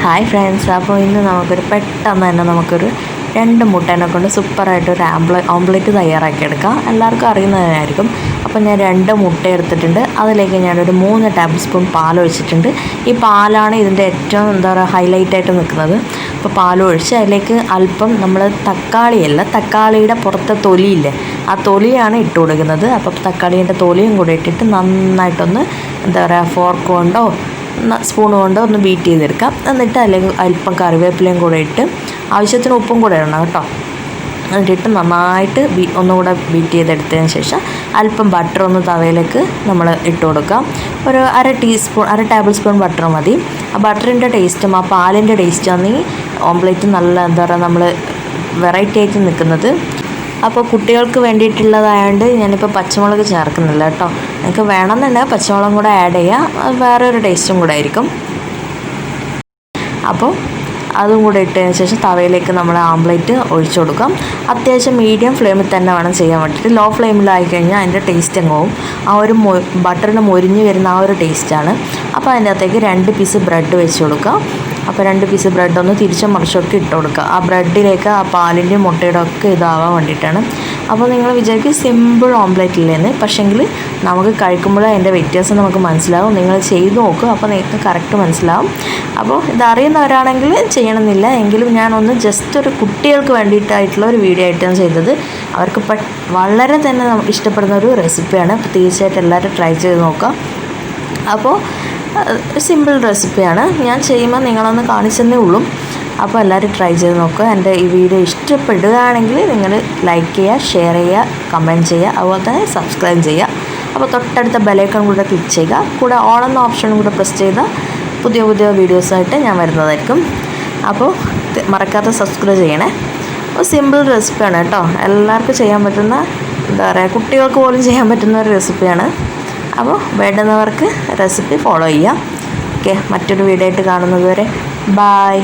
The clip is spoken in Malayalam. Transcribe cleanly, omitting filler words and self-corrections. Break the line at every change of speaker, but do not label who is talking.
ഹായ് ഫ്രണ്ട്സ്, അപ്പോൾ ഇന്ന് നമുക്കൊരു പെട്ടെന്ന് തന്നെ നമുക്കൊരു 2 മുട്ടേനെ കൊണ്ട് സൂപ്പറായിട്ടൊരു ഓംലെറ്റ് തയ്യാറാക്കിയെടുക്കാം. എല്ലാവർക്കും അറിയുന്നതായിരിക്കും. അപ്പോൾ ഞാൻ 2 മുട്ട എടുത്തിട്ടുണ്ട്. അതിലേക്ക് ഞാനൊരു 3 ടേബിൾ സ്പൂൺ പാലൊഴിച്ചിട്ടുണ്ട്. ഈ പാലാണ് ഇതിൻ്റെ ഏറ്റവും ഹൈലൈറ്റായിട്ട് നിൽക്കുന്നത്. അപ്പോൾ പാലൊഴിച്ച് അതിലേക്ക് അല്പം നമ്മൾ തക്കാളിയുടെ പുറത്തെ തൊലിയില്ലേ, ആ തൊലിയാണ് ഇട്ട് കൊടുക്കുന്നത്. അപ്പോൾ തക്കാളീൻ്റെ തൊലിയും കൂടെ ഇട്ടിട്ട് നന്നായിട്ടൊന്ന് ഫോർക്ക് കൊണ്ടോ സ്പൂൺ കൊണ്ട് ഒന്ന് ബീറ്റ് ചെയ്തെടുക്കാം. എന്നിട്ട് അല്ലെങ്കിൽ അല്പം കറിവേപ്പിലയും കൂടെ ഇട്ട് ആവശ്യത്തിന് ഉപ്പും കൂടെ ഇടണം കേട്ടോ. എന്നിട്ട് നന്നായിട്ട് ഒന്നുകൂടെ ബീറ്റ് ചെയ്തെടുത്തതിന് ശേഷം അല്പം ബട്ടർ ഒന്ന് തവയിലേക്ക് നമ്മൾ ഇട്ട് കൊടുക്കാം. ഒരു അര ടേബിൾ സ്പൂൺ ബട്ടർ മതി. ആ ബട്ടറിൻ്റെ ടേസ്റ്റും ആ പാലിൻ്റെ ടേസ്റ്റുമാണ് ഈ ഓംലെറ്റ് നല്ല നമ്മൾ വെറൈറ്റി ആയിട്ട് നിൽക്കുന്നത്. അപ്പോൾ കുട്ടികൾക്ക് വേണ്ടിയിട്ടുള്ളതായതുകൊണ്ട് ഞാനിപ്പോൾ പച്ചമുളക് ചേർക്കുന്നില്ല കേട്ടോ. നിങ്ങൾക്ക് വേണമെന്നുണ്ടെങ്കിൽ പച്ചമുളകും കൂടെ ആഡ് ചെയ്യാം, വേറൊരു ടേസ്റ്റും കൂടെ ആയിരിക്കും. അപ്പോൾ അതും കൂടെ ഇട്ടതിന് ശേഷം തവയിലേക്ക് നമ്മൾ ഓംലെറ്റ് ഒഴിച്ചു കൊടുക്കാം. അത്യാവശ്യം മീഡിയം ഫ്ലെയിമിൽ തന്നെ വേണം ചെയ്യാൻ വേണ്ടിയിട്ട്. ലോ ഫ്ലെയിമിലായി കഴിഞ്ഞാൽ അതിൻ്റെ ടേസ്റ്റ് അങ്ങ് പോവും. ആ ഒരു ബട്ടറിന് മൊരിഞ്ഞ് വരുന്ന ആ ഒരു ടേസ്റ്റാണ്. അപ്പോൾ അതിൻ്റെ അകത്തേക്ക് 2 പീസ് ബ്രെഡ് വെച്ച് കൊടുക്കാം. അപ്പോൾ 2 പീസ് ബ്രെഡ് ഒന്ന് തിരിച്ചും മറിച്ചൊക്കെ ഇട്ട് കൊടുക്കുക. ആ ബ്രെഡിലേക്ക് ആ പാലിൻ്റെയും മുട്ടയുടെ ഒക്കെ ഇതാവാൻ വേണ്ടിയിട്ടാണ്. അപ്പോൾ നിങ്ങൾ വിചാരിക്കും സിമ്പിൾ ഓംലെറ്റ് ഇല്ലേന്ന്, പക്ഷേങ്കിൽ നമുക്ക് കഴിക്കുമ്പോൾ അതിൻ്റെ വ്യത്യാസം നമുക്ക് മനസ്സിലാവും. നിങ്ങൾ ചെയ്ത് നോക്കുക, അപ്പോൾ നിങ്ങൾക്ക് കറക്റ്റ് മനസ്സിലാവും. അപ്പോൾ ഇതറിയുന്നവരാണെങ്കിൽ ചെയ്യണമെന്നില്ല, എങ്കിലും ഞാനൊന്ന് ജസ്റ്റ് ഒരു കുട്ടികൾക്ക് വേണ്ടിയിട്ടായിട്ടുള്ള ഒരു വീഡിയോ ആയിട്ടാണ് ചെയ്തത്. അവർക്ക് വളരെ തന്നെ ഇഷ്ടപ്പെടുന്ന ഒരു റെസിപ്പിയാണ്. അപ്പോൾ തീർച്ചയായിട്ടും എല്ലാവരും ട്രൈ ചെയ്ത് നോക്കുക. അപ്പോൾ സിമ്പിൾ റെസിപ്പിയാണ്. ഞാൻ ചെയ്യുമ്പോൾ നിങ്ങളൊന്ന് കാണിച്ചെന്നേ ഉള്ളൂ. അപ്പോൾ എല്ലാവരും ട്രൈ ചെയ്ത് നോക്കുക. എൻ്റെ ഈ വീഡിയോ ഇഷ്ടപ്പെടുകയാണെങ്കിൽ നിങ്ങൾ ലൈക്ക് ചെയ്യുക, ഷെയർ ചെയ്യുക, കമൻറ്റ് ചെയ്യുക, അതുപോലെ തന്നെ സബ്സ്ക്രൈബ് ചെയ്യുക. അപ്പോൾ തൊട്ടടുത്ത ബെലൈക്കൺ കൂടെ ക്ലിക്ക് ചെയ്യുക. കൂടെ ഓൾ എന്ന ഓപ്ഷനും കൂടെ പ്രസ് ചെയ്താൽ പുതിയ വീഡിയോസായിട്ട് ഞാൻ വരുന്നതായിരിക്കും. അപ്പോൾ മറക്കാതെ സബ്സ്ക്രൈബ് ചെയ്യണേ. അപ്പോൾ സിമ്പിൾ റെസിപ്പിയാണ് കേട്ടോ. എല്ലാവർക്കും ചെയ്യാൻ പറ്റുന്ന കുട്ടികൾക്ക് പോലും ചെയ്യാൻ പറ്റുന്ന ഒരു റെസിപ്പിയാണ്. അപ്പോൾ വേണ്ടുന്നവർക്ക് റെസിപ്പി ഫോളോ ചെയ്യാം. ഓക്കെ, മറ്റൊരു വീഡിയോ ആയിട്ട് കാണുന്നത് വരെ ബായ്.